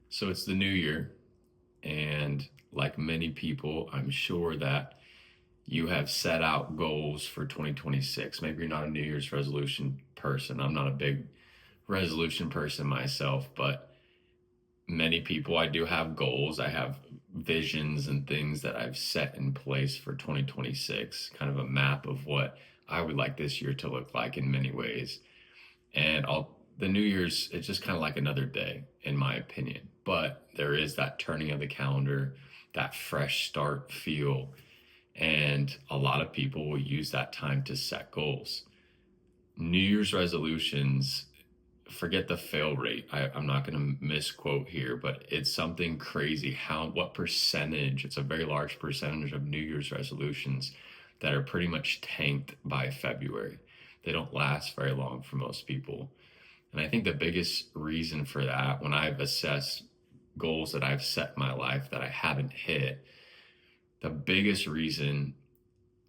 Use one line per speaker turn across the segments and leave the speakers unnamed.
So it's the new year, and like many people, I'm sure that you have set out goals for 2026. Maybe you're not a New Year's resolution person. I'm not a big resolution person myself, but many people, I do have goals. I have visions and things that I've set in place for 2026, kind of a map of what I would like this year to look like in many ways. And the New Year's, it's just kind of like another day, in my opinion. But there is that turning of the calendar, that fresh start feel. And a lot of people will use that time to set goals. New Year's resolutions, forget the fail rate. I'm not going to misquote here, but it's something crazy what percentage, it's a very large percentage of New Year's resolutions that are pretty much tanked by February. They don't last very long for most people. And I think the biggest reason for that, when I've assessed goals that I've set in my life that I haven't hit, the biggest reason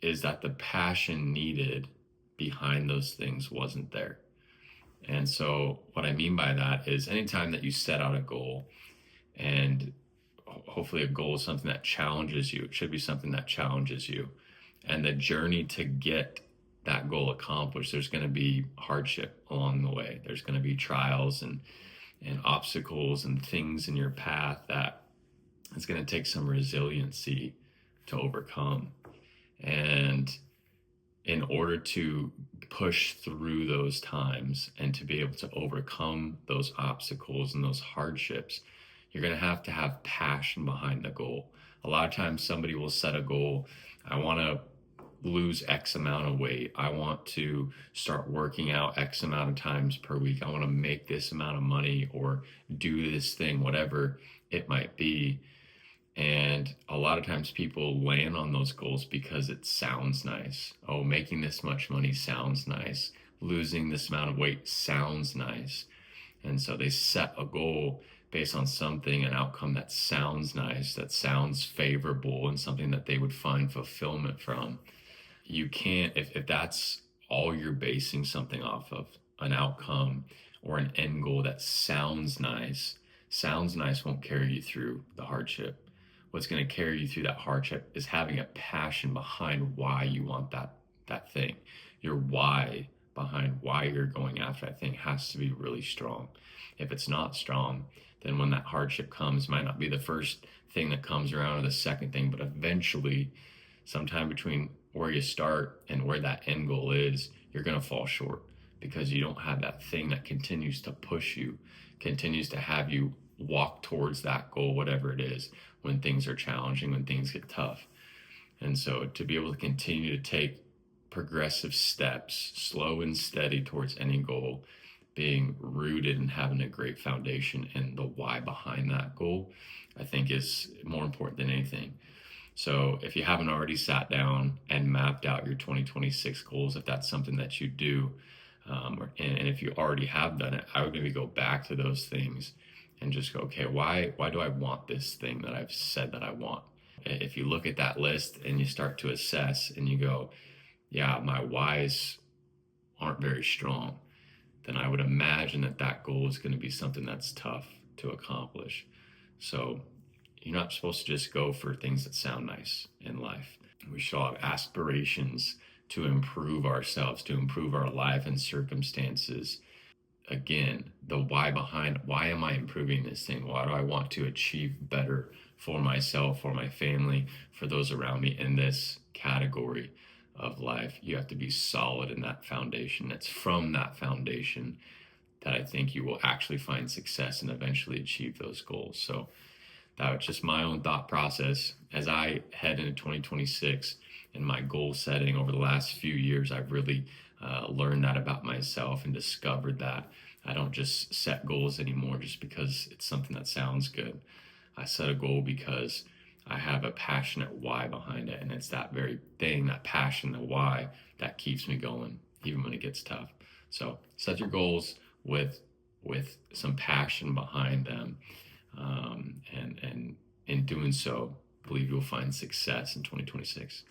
is that the passion needed behind those things wasn't there. And so, what I mean by that is anytime that you set out a goal, and hopefully a goal is something that challenges you, it should be something that challenges you. And the journey to get that goal accomplished, there's going to be hardship along the way. There's going to be trials and obstacles and things in your path that it's going to take some resiliency to overcome. And in order to push through those times and to be able to overcome those obstacles and those hardships, you're going to have passion behind the goal. A lot of times somebody will set a goal. I want to lose X amount of weight. I want to start working out X amount of times per week. I want to make this amount of money or do this thing, whatever it might be. And a lot of times people land on those goals because it sounds nice. Oh, making this much money sounds nice. Losing this amount of weight sounds nice. And so they set a goal based on something, an outcome that sounds nice, that sounds favorable, and something that they would find fulfillment from. You can't, if that's all you're basing something off of, an outcome or an end goal that sounds nice won't carry you through the hardship. What's going to carry you through that hardship is having a passion behind why you want that thing. Your why behind why you're going after that thing has to be really strong. If it's not strong, then when that hardship comes, it might not be the first thing that comes around or the second thing, but eventually, sometime between where you start and where that end goal is, you're going to fall short because you don't have that thing that continues to push you, continues to have you walk towards that goal, whatever it is, when things are challenging, when things get tough. And so to be able to continue to take progressive steps, slow and steady towards any goal, being rooted and having a great foundation and the why behind that goal, I think is more important than anything. So if you haven't already sat down and mapped out your 2026 goals, if that's something that you do, and if you already have done it, I would maybe go back to those things and just go, okay, why do I want this thing that I've said that I want? If you look at that list and you start to assess and you go, yeah, my whys aren't very strong, then I would imagine that goal is going to be something that's tough to accomplish. So you're not supposed to just go for things that sound nice in life. We should all have aspirations to improve ourselves, to improve our life and circumstances. Again, the why behind why am I improving this thing? Why do I want to achieve better for myself, for my family, for those around me in this category of life? You have to be solid in that foundation. It's from that foundation that I think you will actually find success and eventually achieve those goals. So that was just my own thought process as I head into 2026 and my goal setting over the last few years. I've really learned that about myself and discovered that I don't just set goals anymore just because it's something that sounds good. I set a goal because I have a passionate why behind it, and it's that very thing, that passion, the why, that keeps me going even when it gets tough. So set your goals with some passion behind them, and in doing so, I believe you'll find success in 2026.